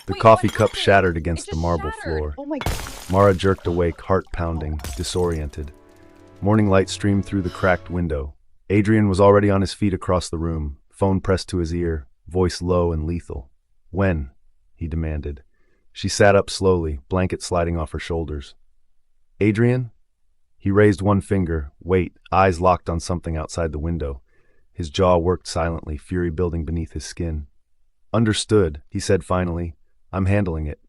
The Wait, what coffee cup happened? shattered It against the just marble shattered. floor. Oh my. Mara jerked awake, heart pounding, disoriented. Morning light streamed through the cracked window. Adrian was already on his feet across the room, phone pressed to his ear, voice low and lethal. "When?" he demanded. She sat up slowly, blanket sliding off her shoulders. "Adrian?" He raised one finger, weight, eyes locked on something outside the window. His jaw worked silently, fury building beneath his skin. "Understood," he said finally. "I'm handling it."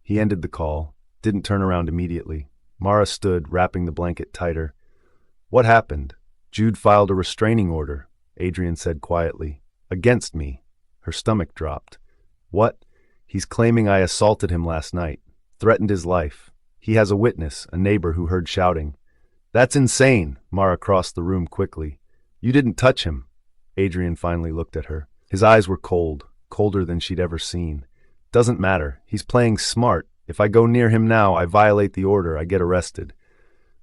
He ended the call, didn't turn around immediately. Mara stood, wrapping the blanket tighter. "What happened?" "Jude filed a restraining order," Adrian said quietly. "Against me." Her stomach dropped. "What?" "He's claiming I assaulted him last night. Threatened his life. He has a witness, a neighbor who heard shouting." "That's insane," Mara crossed the room quickly. "You didn't touch him." Adrian finally looked at her. His eyes were cold, colder than she'd ever seen. "Doesn't matter. He's playing smart. If I go near him now, I violate the order, I get arrested."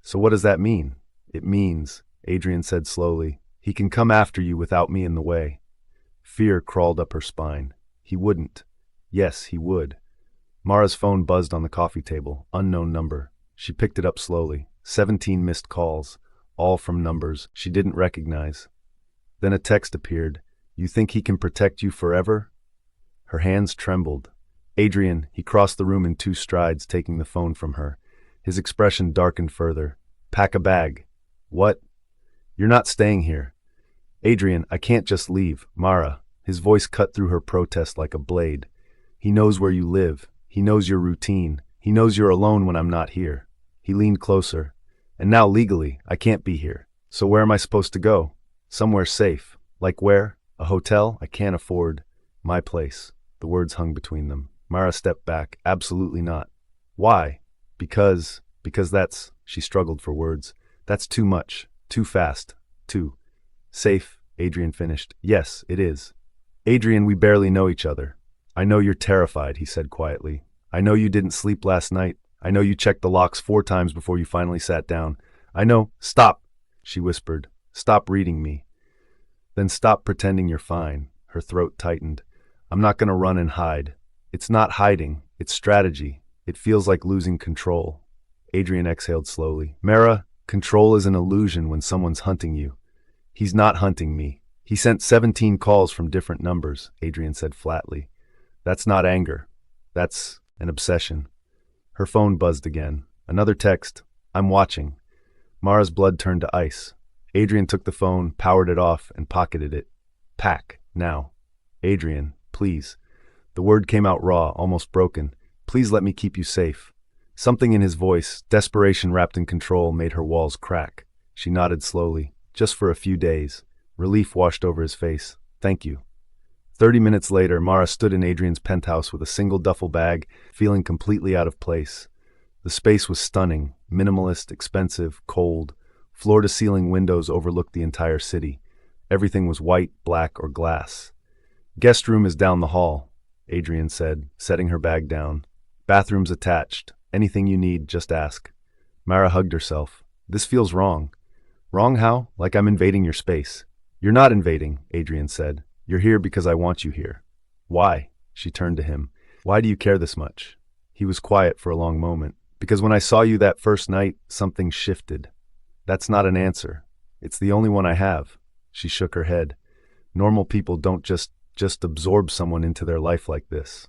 "So what does that mean?" "It means," Adrian said slowly, "he can come after you without me in the way." Fear crawled up her spine. He wouldn't. Yes, he would. Mara's phone buzzed on the coffee table. Unknown number. She picked it up slowly. 17 missed calls, all from numbers she didn't recognize. Then a text appeared. "You think he can protect you forever?" Her hands trembled. "Adrian," he crossed the room in 2 strides, taking the phone from her. His expression darkened further. "Pack a bag." "What?" "You're not staying here." "Adrian, I can't just leave." "Mara." His voice cut through her protest like a blade. "He knows where you live. He knows your routine. He knows you're alone when I'm not here." He leaned closer. "And now legally, I can't be here. So where am I supposed to go?" "Somewhere safe." "Like where?" "A hotel I can't afford." "My place." The words hung between them. Mara stepped back. "Absolutely not." "Why?" Because that's," she struggled for words. "That's too much. Too fast. Too safe," Adrian finished. "Yes, it is." "Adrian, we barely know each other." "I know you're terrified," he said quietly. "I know you didn't sleep last night. I know you checked the locks 4 times before you finally sat down. I know—" "Stop," she whispered. "Stop reading me. Then stop pretending you're fine." Her throat tightened. "I'm not going to run and hide. It's not hiding. It's strategy. It feels like losing control." Adrian exhaled slowly. "Mara, control is an illusion when someone's hunting you." "He's not hunting me. He sent 17 calls from different numbers," Adrian said flatly. "That's not anger. That's an obsession." Her phone buzzed again. Another text. "I'm watching." Mara's blood turned to ice. Adrian took the phone, powered it off, and pocketed it. "Pack, now." "Adrian, please." The word came out raw, almost broken. "Please let me keep you safe." Something in his voice, desperation wrapped in control, made her walls crack. She nodded slowly. "Just for a few days." Relief washed over his face. "Thank you." 30 minutes later, Mara stood in Adrian's penthouse with a single duffel bag, feeling completely out of place. The space was stunning, minimalist, expensive, cold. Floor-to-ceiling windows overlooked the entire city. Everything was white, black, or glass. "Guest room is down the hall," Adrian said, setting her bag down. "Bathroom's attached. Anything you need, just ask." Mara hugged herself. "This feels wrong." "Wrong how? Like I'm invading your space." "You're not invading," Adrian said. "You're here because I want you here." "Why?" She turned to him. "Why do you care this much?" He was quiet for a long moment. "Because when I saw you that first night, something shifted." "That's not an answer. It's the only one I have." She shook her head. "Normal people don't just absorb someone into their life like this."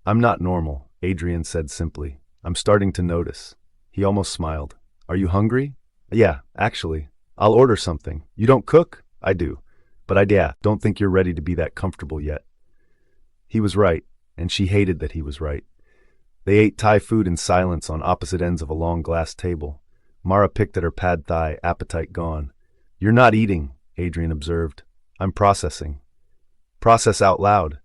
"I'm not normal," Adrian said simply. "I'm starting to notice." He almost smiled. "Are you hungry?" "Yeah, actually. I'll order something." "You don't cook?" "I do. But don't think you're ready to be that comfortable yet." He was right, and she hated that he was right. They ate Thai food in silence on opposite ends of a long glass table. Mara picked at her pad thai, appetite gone. "You're not eating," Adrian observed. "I'm processing." "Process out loud."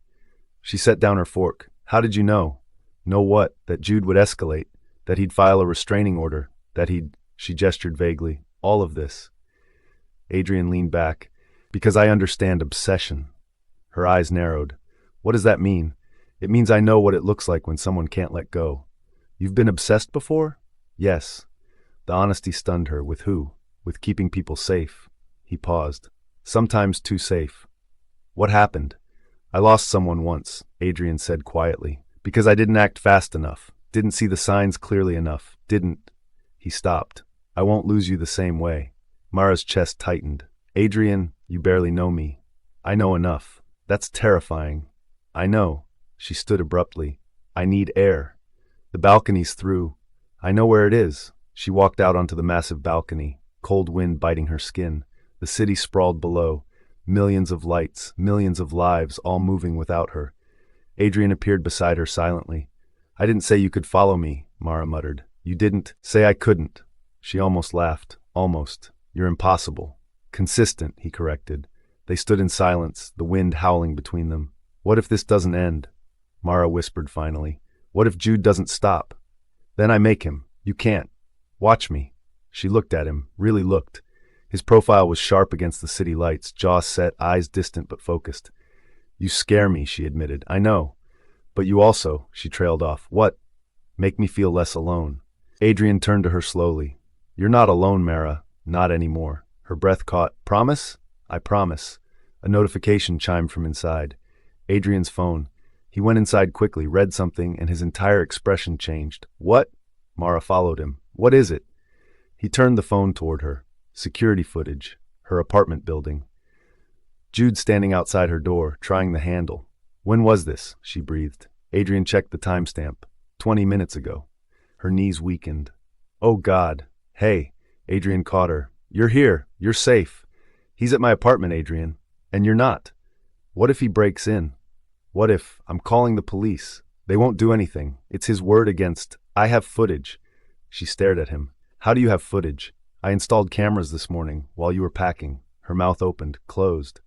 She set down her fork. "How did you know?" "Know what? That Jude would escalate, that he'd file a restraining order, that he'd—" She gestured vaguely. "All of this." Adrian leaned back. "Because I understand obsession." Her eyes narrowed. "What does that mean?" "It means I know what it looks like when someone can't let go." "You've been obsessed before?" "Yes." The honesty stunned her. "With who?" "With keeping people safe." He paused. "Sometimes too safe." "What happened?" I lost someone once, Adrian said quietly, because I didn't act fast enough, didn't see the signs clearly enough, didn't. He stopped. I won't lose you the same way. Mara's chest tightened. Adrian, you barely know me. I know enough. That's terrifying. I know. She stood abruptly. I need air. The balcony's through. I know where it is. She walked out onto the massive balcony, cold wind biting her skin. The city sprawled below. Millions of lights, millions of lives, all moving without her. Adrian appeared beside her silently. I didn't say you could follow me, Mara muttered. You didn't say I couldn't. She almost laughed. Almost. You're impossible. Consistent, he corrected. They stood in silence, the wind howling between them. What if this doesn't end? Mara whispered finally. What if Jude doesn't stop? Then I make him. You can't. Watch me. She looked at him, really looked. His profile was sharp against the city lights, jaw set, eyes distant but focused. You scare me, she admitted. I know. But you also, she trailed off. What? Make me feel less alone. Adrian turned to her slowly. You're not alone, Mara. Not anymore. Her breath caught. Promise? I promise. A notification chimed from inside. Adrian's phone. He went inside quickly, read something, and his entire expression changed. What? Mara followed him. What is it? He turned the phone toward her. Security footage. Her apartment building. Jude standing outside her door, trying the handle. When was this? She breathed. Adrian checked the timestamp. 20 minutes ago. Her knees weakened. Oh God. Hey. Adrian caught her. You're here. You're safe. He's at my apartment, Adrian. And you're not. What if he breaks in? What if I'm calling the police? They won't do anything. It's his word against. I have footage. She stared at him. How do you have footage? I installed cameras this morning while you were packing. Her mouth opened, closed.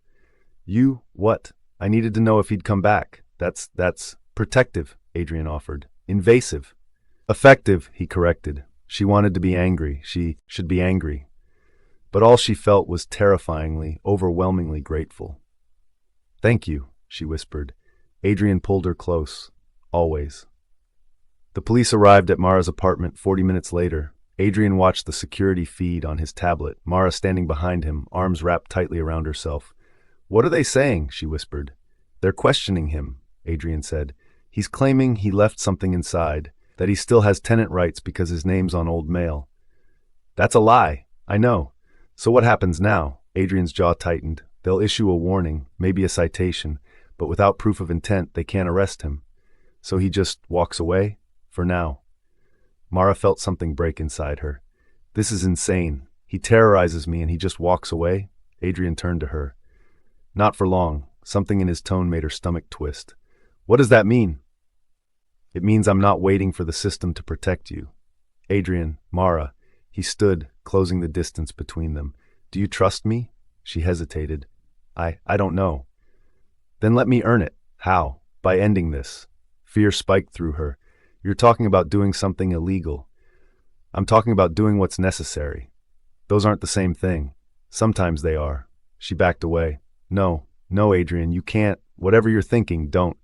You, what? I needed to know if he'd come back. That's protective, Adrian offered. Invasive. Effective, he corrected. She wanted to be angry. She should be angry. But all she felt was terrifyingly, overwhelmingly grateful. Thank you, she whispered. Adrian pulled her close. Always. The police arrived at Mara's apartment 40 minutes later. Adrian watched the security feed on his tablet, Mara standing behind him, arms wrapped tightly around herself. What are they saying? She whispered. They're questioning him, Adrian said. He's claiming he left something inside, that he still has tenant rights because his name's on old mail. That's a lie. I know. So what happens now? Adrian's jaw tightened. They'll issue a warning, maybe a citation, but without proof of intent, they can't arrest him. So he just walks away? For now. Mara felt something break inside her. This is insane. He terrorizes me and he just walks away? Adrian turned to her. Not for long. Something in his tone made her stomach twist. What does that mean? It means I'm not waiting for the system to protect you. Adrian, Mara. He stood, closing the distance between them. Do you trust me? She hesitated. I don't know. Then let me earn it. How? By ending this. Fear spiked through her. You're talking about doing something illegal. I'm talking about doing what's necessary. Those aren't the same thing. Sometimes they are. She backed away. No, Adrian, you can't. Whatever you're thinking, don't.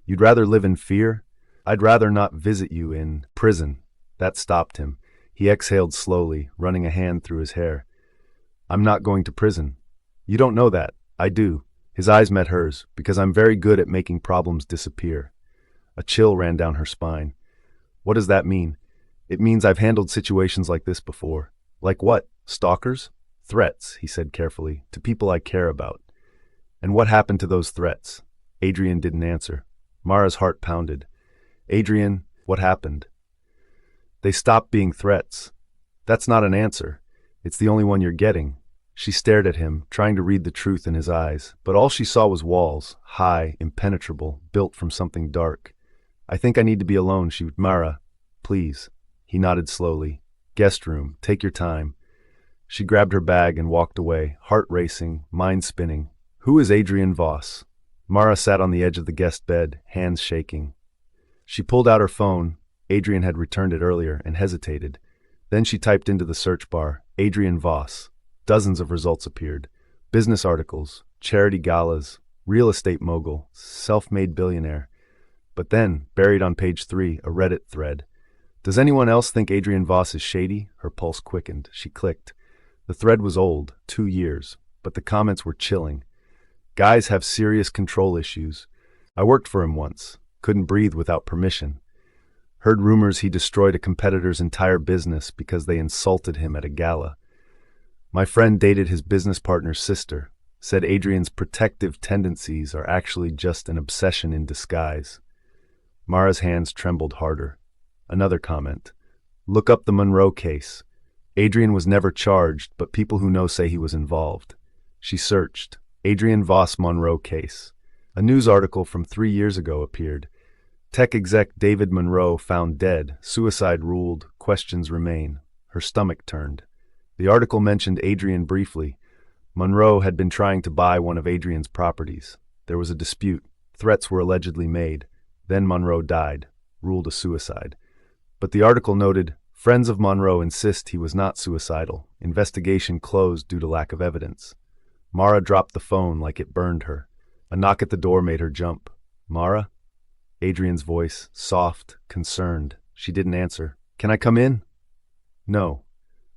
You'd rather live in fear? I'd rather not visit you in prison. That stopped him. He exhaled slowly, running a hand through his hair. I'm not going to prison. You don't know that. I do. His eyes met hers, because I'm very good at making problems disappear. A chill ran down her spine. What does that mean? It means I've handled situations like this before. Like what? Stalkers? Threats, he said carefully, to people I care about. And what happened to those threats? Adrian didn't answer. Mara's heart pounded. Adrian, what happened? They stopped being threats. That's not an answer. It's the only one you're getting. She stared at him, trying to read the truth in his eyes, but all she saw was walls, high, impenetrable, built from something dark. I think I need to be alone, Mara, please. He nodded slowly. Guest room, take your time. She grabbed her bag and walked away, heart racing, mind spinning. Who is Adrian Voss? Mara sat on the edge of the guest bed, hands shaking. She pulled out her phone. Adrian had returned it earlier and hesitated. Then she typed into the search bar, Adrian Voss. Dozens of results appeared. Business articles, charity galas, real estate mogul, self-made billionaire. But then, buried on page 3, a Reddit thread. Does anyone else think Adrian Voss is shady? Her pulse quickened. She clicked. The thread was old, 2 years, but the comments were chilling. Guys have serious control issues. I worked for him once. Couldn't breathe without permission. Heard rumors he destroyed a competitor's entire business because they insulted him at a gala. My friend dated his business partner's sister. Said Adrian's protective tendencies are actually just an obsession in disguise. Mara's hands trembled harder. Another comment. Look up the Monroe case. Adrian was never charged, but people who know say he was involved. She searched. Adrian Voss Monroe case. A news article from 3 years ago appeared. Tech exec David Monroe found dead, suicide ruled, questions remain. Her stomach turned. The article mentioned Adrian briefly. Monroe had been trying to buy one of Adrian's properties. There was a dispute. Threats were allegedly made. Then Monroe died, ruled a suicide. But the article noted, friends of Monroe insist he was not suicidal. Investigation closed due to lack of evidence. Mara dropped the phone like it burned her. A knock at the door made her jump. Mara? Adrian's voice, soft, concerned. She didn't answer. Can I come in? No.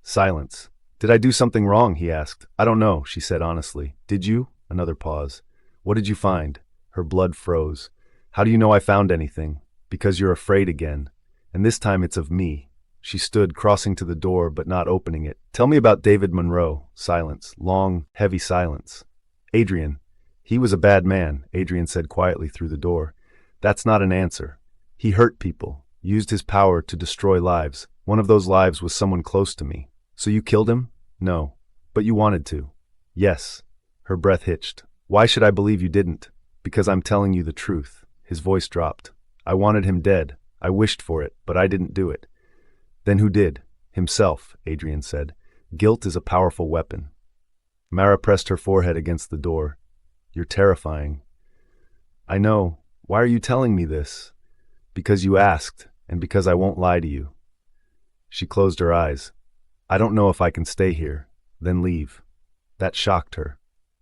Silence. Did I do something wrong? He asked. I don't know, she said honestly. Did you? Another pause. What did you find? Her blood froze. How do you know I found anything? Because you're afraid again. And this time it's of me. She stood, crossing to the door but not opening it. Tell me about David Monroe. Silence. Long, heavy silence. Adrian. He was a bad man, Adrian said quietly through the door. That's not an answer. He hurt people, used his power to destroy lives. One of those lives was someone close to me. So you killed him? No. But you wanted to. Yes. Her breath hitched. Why should I believe you didn't? Because I'm telling you the truth. His voice dropped. I wanted him dead. I wished for it, but I didn't do it. Then who did? Himself, Adrian said. Guilt is a powerful weapon. Mara pressed her forehead against the door. You're terrifying. I know. Why are you telling me this? Because you asked, and because I won't lie to you. She closed her eyes. I don't know if I can stay here. Then leave. That shocked her.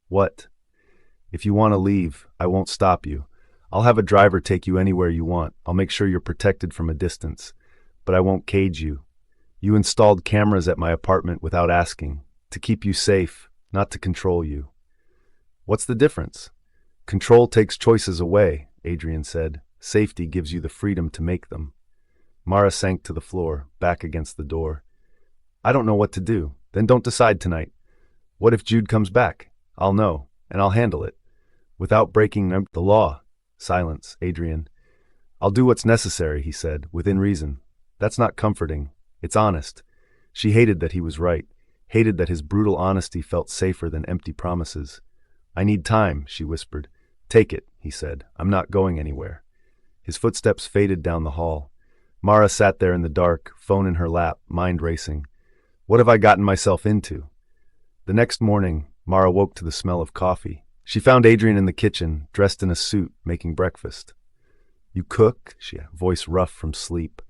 What? If you want to leave, I won't stop you. I'll have a driver take you anywhere you want. I'll make sure you're protected from a distance. But I won't cage you. You installed cameras at my apartment without asking. To keep you safe, not to control you. What's the difference? Control takes choices away, Adrian said. Safety gives you the freedom to make them. Mara sank to the floor, back against the door. I don't know what to do. Then don't decide tonight. What if Jude comes back? I'll know, and I'll handle it. Without breaking the law. Silence, Adrian. I'll do what's necessary, he said, within reason. That's not comforting. It's honest. She hated that he was right, hated that his brutal honesty felt safer than empty promises. I need time, she whispered. Take it, he said. I'm not going anywhere. His footsteps faded down the hall. Mara sat there in the dark, phone in her lap, mind racing. What have I gotten myself into? The next morning, Mara woke to the smell of coffee. She found Adrian in the kitchen, dressed in a suit, making breakfast. You cook? She, voice rough from sleep.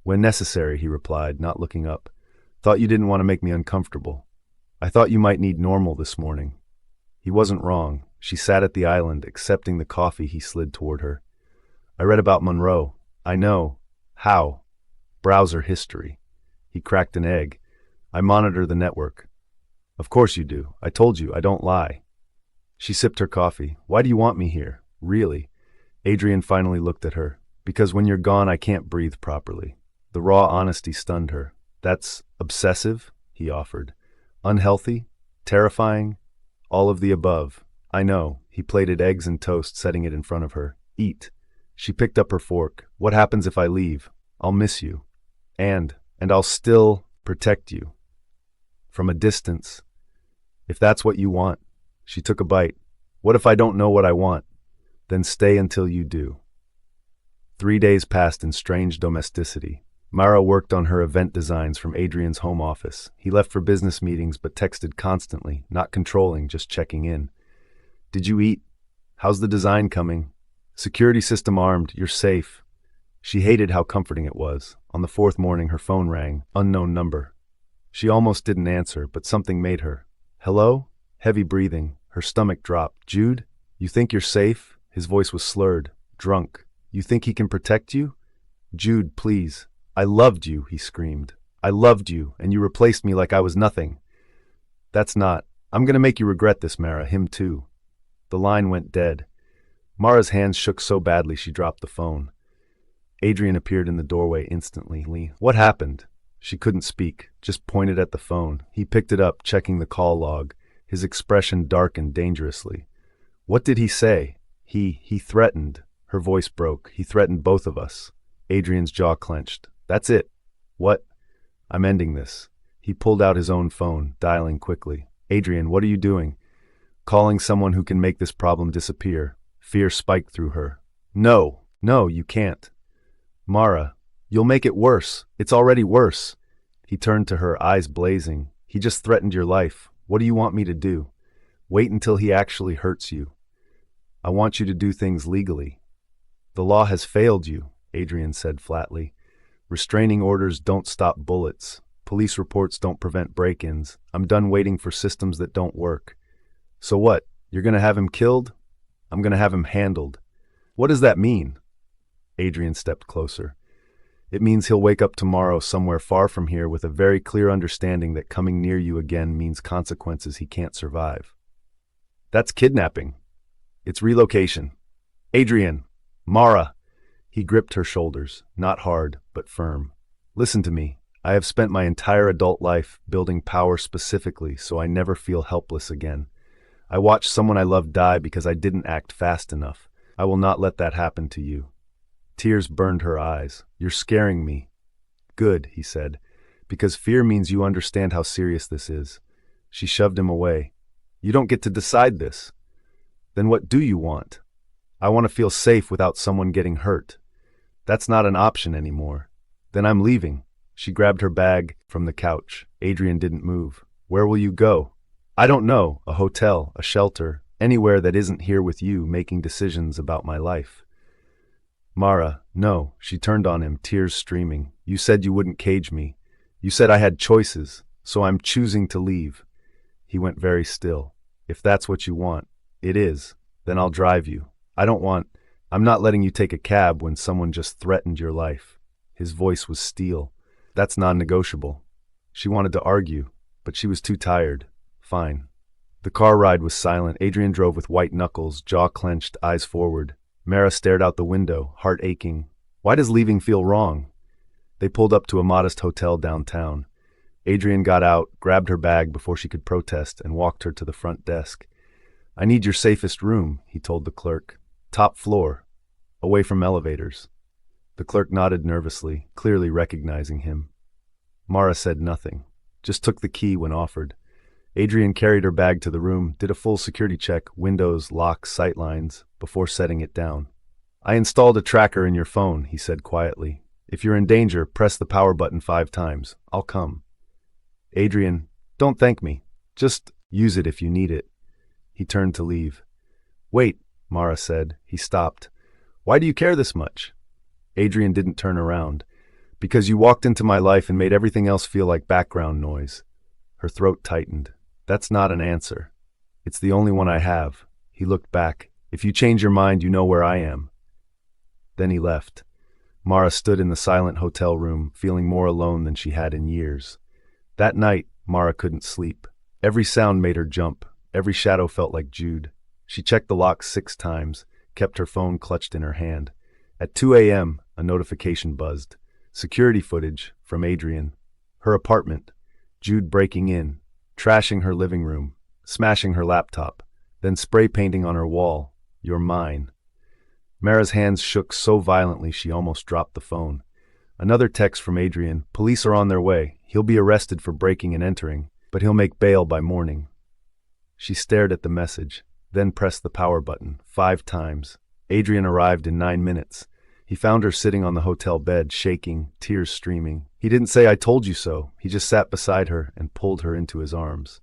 When necessary, he replied, not looking up. Thought you didn't want to make me uncomfortable. I thought you might need normal this morning. He wasn't wrong. She sat at the island, accepting the coffee he slid toward her. I read about Monroe. I know. How? Browser history. He cracked an egg. I monitor the network. Of course you do. I told you, I don't lie. She sipped her coffee. Why do you want me here? Really? Adrian finally looked at her. Because when you're gone, I can't breathe properly. The raw honesty stunned her. That's obsessive? He offered. Unhealthy? Terrifying? All of the above. I know. He plated eggs and toast, setting it in front of her. Eat. She picked up her fork. What happens if I leave? I'll miss you. And I'll still protect you. From a distance. If that's what you want. She took a bite. What if I don't know what I want? Then stay until you do. 3 days passed in strange domesticity. Mara worked on her event designs from Adrian's home office. He left for business meetings but texted constantly, not controlling, just checking in. Did you eat? How's the design coming? Security system armed, you're safe. She hated how comforting it was. On the 4th morning, her phone rang, unknown number. She almost didn't answer, but something made her. Hello? Heavy breathing. Her stomach dropped. Jude? You think you're safe? His voice was slurred, drunk. You think he can protect you? Jude, please. I loved you, he screamed. I loved you, and you replaced me like I was nothing. That's not. I'm going to make you regret this, Mara, him too. The line went dead. Mara's hands shook so badly she dropped the phone. Adrian appeared in the doorway instantly. What happened? She couldn't speak, just pointed at the phone. He picked it up, checking the call log. His expression darkened dangerously. What did he say? He threatened. Her voice broke. He threatened both of us. Adrian's jaw clenched. That's it. What? I'm ending this. He pulled out his own phone, dialing quickly. Adrian, what are you doing? Calling someone who can make this problem disappear. Fear spiked through her. No, you can't. Mara, you'll make it worse. It's already worse. He turned to her, eyes blazing. He just threatened your life. What do you want me to do? Wait until he actually hurts you. I want you to do things legally. The law has failed you, Adrian said flatly. Restraining orders don't stop bullets. Police reports don't prevent break-ins. I'm done waiting for systems that don't work. So what? You're gonna have him killed? I'm gonna have him handled. What does that mean? Adrian stepped closer. It means he'll wake up tomorrow somewhere far from here with a very clear understanding that coming near you again means consequences he can't survive. That's kidnapping. It's relocation. Adrian, Mara. He gripped her shoulders, not hard, but firm. Listen to me. I have spent my entire adult life building power specifically so I never feel helpless again. I watched someone I loved die because I didn't act fast enough. I will not let that happen to you. Tears burned her eyes. You're scaring me. Good, he said, because fear means you understand how serious this is. She shoved him away. You don't get to decide this. Then what do you want? I want to feel safe without someone getting hurt. That's not an option anymore. Then I'm leaving. She grabbed her bag from the couch. Adrian didn't move. Where will you go? I don't know. A hotel, a shelter, anywhere that isn't here with you making decisions about my life. Mara, no. She turned on him, tears streaming. You said you wouldn't cage me. You said I had choices, so I'm choosing to leave. He went very still. If that's what you want, it is. Then I'll drive you. I'm not letting you take a cab when someone just threatened your life. His voice was steel. That's non-negotiable. She wanted to argue, but she was too tired. Fine. The car ride was silent. Adrian drove with white knuckles, jaw clenched, eyes forward. Mara stared out the window, heart aching. Why does leaving feel wrong? They pulled up to a modest hotel downtown. Adrian got out, grabbed her bag before she could protest, and walked her to the front desk. I need your safest room, he told the clerk. Top floor, away from elevators. The clerk nodded nervously, clearly recognizing him. Mara said nothing, just took the key when offered. Adrian carried her bag to the room, did a full security check, windows, locks, sightlines, before setting it down. I installed a tracker in your phone, he said quietly. If you're in danger, press the power button 5 times. I'll come. Adrian, don't thank me. Just use it if you need it. He turned to leave. Wait, Mara said. He stopped. Why do you care this much? Adrian didn't turn around. Because you walked into my life and made everything else feel like background noise. Her throat tightened. That's not an answer. It's the only one I have. He looked back. If you change your mind, you know where I am. Then he left. Mara stood in the silent hotel room, feeling more alone than she had in years. That night, Mara couldn't sleep. Every sound made her jump. Every shadow felt like Jude. She checked the lock 6 times, kept her phone clutched in her hand. At 2 a.m., a notification buzzed. Security footage from Adrian. Her apartment. Jude breaking in, trashing her living room, smashing her laptop, then spray painting on her wall, "You're mine." Mara's hands shook so violently she almost dropped the phone. Another text from Adrian. Police are on their way. He'll be arrested for breaking and entering, but he'll make bail by morning. She stared at the message, then pressed the power button 5 times. Adrian arrived in 9 minutes. He found her sitting on the hotel bed, shaking, tears streaming. He didn't say, "I told you so." He just sat beside her and pulled her into his arms.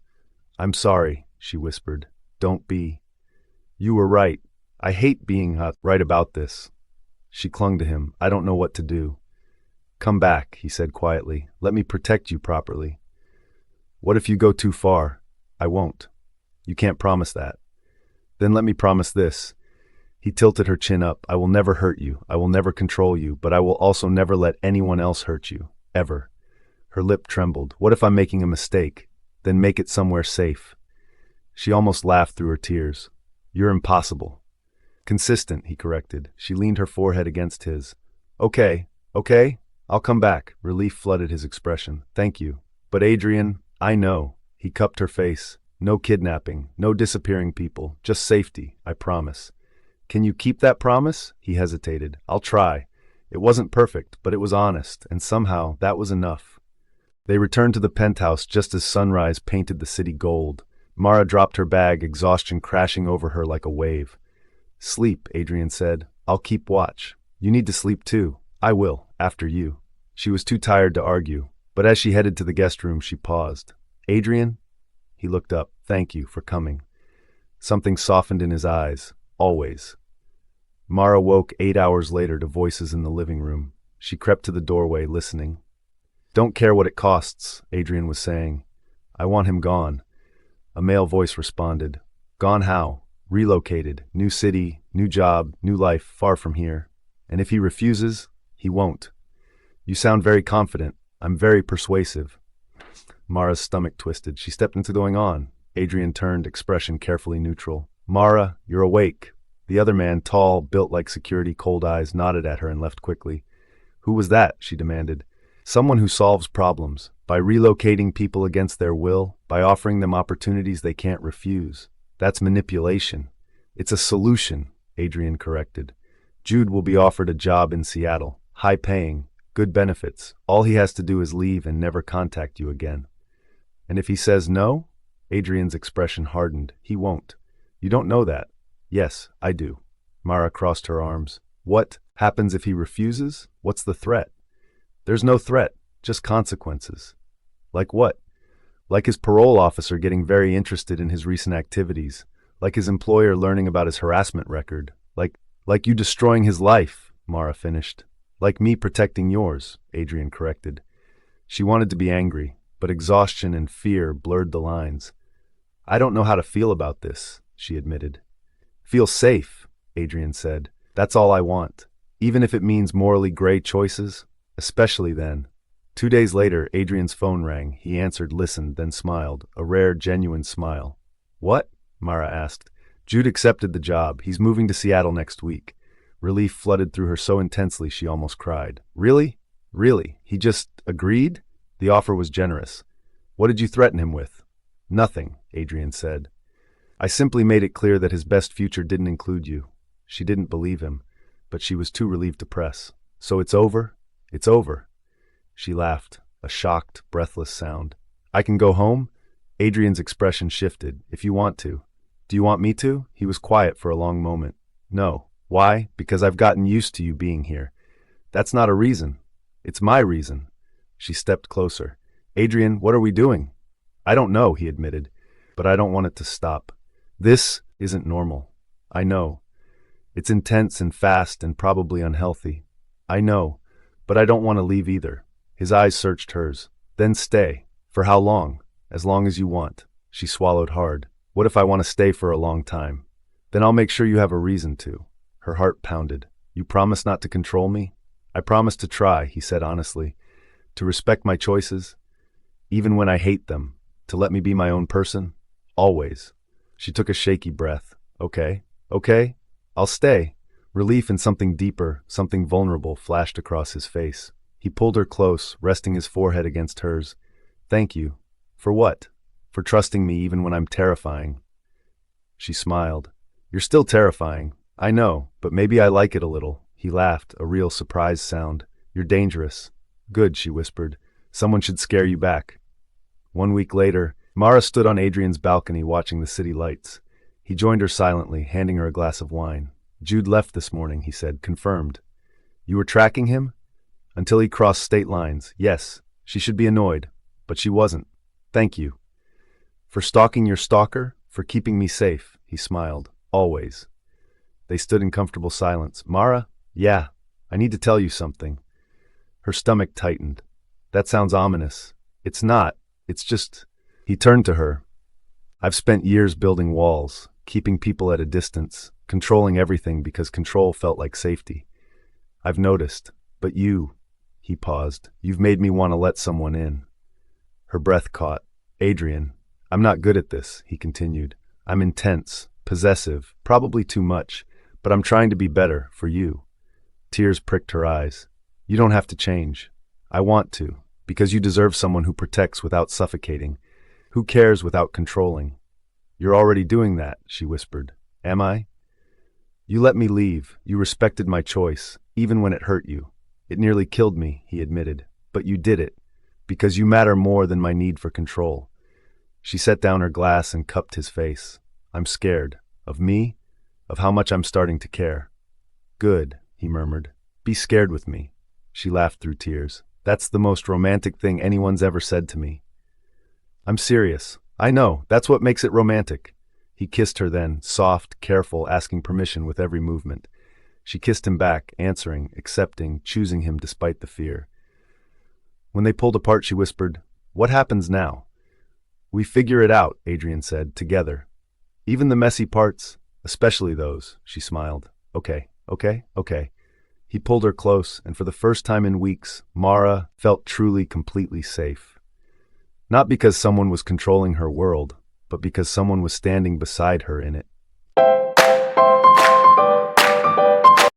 "I'm sorry," she whispered. "Don't be. You were right. I hate being right about this." She clung to him. "I don't know what to do." "Come back," he said quietly. "Let me protect you properly." "What if you go too far?" "I won't." "You can't promise that." "Then let me promise this." He tilted her chin up. "I will never hurt you. I will never control you, but I will also never let anyone else hurt you. Ever." Her lip trembled. "What if I'm making a mistake? Then make it somewhere safe." She almost laughed through her tears. You're impossible. Consistent, he corrected. She leaned her forehead against his. Okay, okay, I'll come back. Relief flooded his expression. Thank you. But Adrian, I know. He cupped her face. No kidnapping, no disappearing people, just safety, I promise. Can you keep that promise? He hesitated. I'll try. It wasn't perfect, but it was honest, and somehow that was enough. They returned to the penthouse just as sunrise painted the city gold. Mara dropped her bag, exhaustion crashing over her like a wave. Sleep, Adrian said. I'll keep watch. You need to sleep too. I will, after you. She was too tired to argue, but as she headed to the guest room, she paused. Adrian? He looked up. Thank you for coming. Something softened in his eyes. Always. Mara woke 8 hours later to voices in the living room. She crept to the doorway, listening. Don't care what it costs, Adrian was saying. I want him gone. A male voice responded. Gone how? Relocated. New city, new job, new life, far from here. And if he refuses, he won't. You sound very confident. I'm very persuasive. Mara's stomach twisted. She stepped into going on. Adrian turned, expression carefully neutral. Mara, you're awake. The other man, tall, built like security, cold eyes, nodded at her and left quickly. Who was that? She demanded. Someone who solves problems, by relocating people against their will, by offering them opportunities they can't refuse. That's manipulation. It's a solution, Adrian corrected. Jude will be offered a job in Seattle, high-paying, good benefits. All he has to do is leave and never contact you again. And if he says no? Adrian's expression hardened. He won't. You don't know that. Yes, I do. Mara crossed her arms. What happens if he refuses? What's the threat? There's no threat, just consequences. Like what? Like his parole officer getting very interested in his recent activities. Like his employer learning about his harassment record. Like you destroying his life, Mara finished. Like me protecting yours, Adrian corrected. She wanted to be angry, but exhaustion and fear blurred the lines. I don't know how to feel about this, she admitted. Feel safe, Adrian said. That's all I want. Even if it means morally gray choices, especially then. 2 days later, Adrian's phone rang. He answered, listened, then smiled, a rare, genuine smile. What? Mara asked. Jude accepted the job. He's moving to Seattle next week. Relief flooded through her so intensely she almost cried. Really? Really? He just agreed? The offer was generous. What did you threaten him with? Nothing, Adrian said. I simply made it clear that his best future didn't include you. She didn't believe him, but she was too relieved to press. So it's over? It's over. She laughed, a shocked, breathless sound. I can go home? Adrian's expression shifted. If you want to. Do you want me to? He was quiet for a long moment. No. Why? Because I've gotten used to you being here. That's not a reason. It's my reason. She stepped closer. Adrian, what are we doing? I don't know, he admitted, but I don't want it to stop. This isn't normal. I know. It's intense and fast and probably unhealthy. I know, but I don't want to leave either. His eyes searched hers. Then stay. For how long? As long as you want. She swallowed hard. What if I want to stay for a long time? Then I'll make sure you have a reason to. Her heart pounded. You promise not to control me? I promise to try, he said honestly. To respect my choices, even when I hate them. To let me be my own person. Always. She took a shaky breath. Okay. I'll stay. Relief and something deeper, something vulnerable flashed across his face. He pulled her close, resting his forehead against hers. Thank you. For what? For trusting me even when I'm terrifying. She smiled. You're still terrifying. I know, but maybe I like it a little. He laughed, a real surprise sound. You're dangerous. Good, she whispered. Someone should scare you back. 1 week later, Mara stood on Adrian's balcony watching the city lights. He joined her silently, handing her a glass of wine. Jude left this morning, he said, confirmed. You were tracking him? Until he crossed state lines, yes. She should be annoyed, but she wasn't. Thank you. For stalking your stalker? For keeping me safe, he smiled. Always. They stood in comfortable silence. Mara? Yeah, I need to tell you something. Her stomach tightened. That sounds ominous. It's not. It's just... He turned to her. I've spent years building walls, keeping people at a distance, controlling everything because control felt like safety. I've noticed. But you... He paused. You've made me want to let someone in. Her breath caught. Adrian, I'm not good at this, he continued. I'm intense, Possessive, probably too much, but I'm trying to be better, for you. Tears pricked her eyes. You don't have to change. I want to, because you deserve someone who protects without suffocating, who cares without controlling. You're already doing that, she whispered. Am I? You let me leave. You respected my choice, even when it hurt you. It nearly killed me, he admitted. But you did it, because you matter more than my need for control. She set down her glass and cupped his face. I'm scared. Of me? Of how much I'm starting to care. Good, he murmured. Be scared with me. She laughed through tears. That's the most romantic thing anyone's ever said to me. I'm serious. I know, that's what makes it romantic. He kissed her then, soft, careful, asking permission with every movement. She kissed him back, answering, accepting, choosing him despite the fear. When they pulled apart, she whispered, What happens now? We figure it out, Adrian said, together. Even the messy parts, especially those, she smiled. Okay. He pulled her close, and for the first time in weeks, Mara felt truly, completely safe. Not because someone was controlling her world, but because someone was standing beside her in it.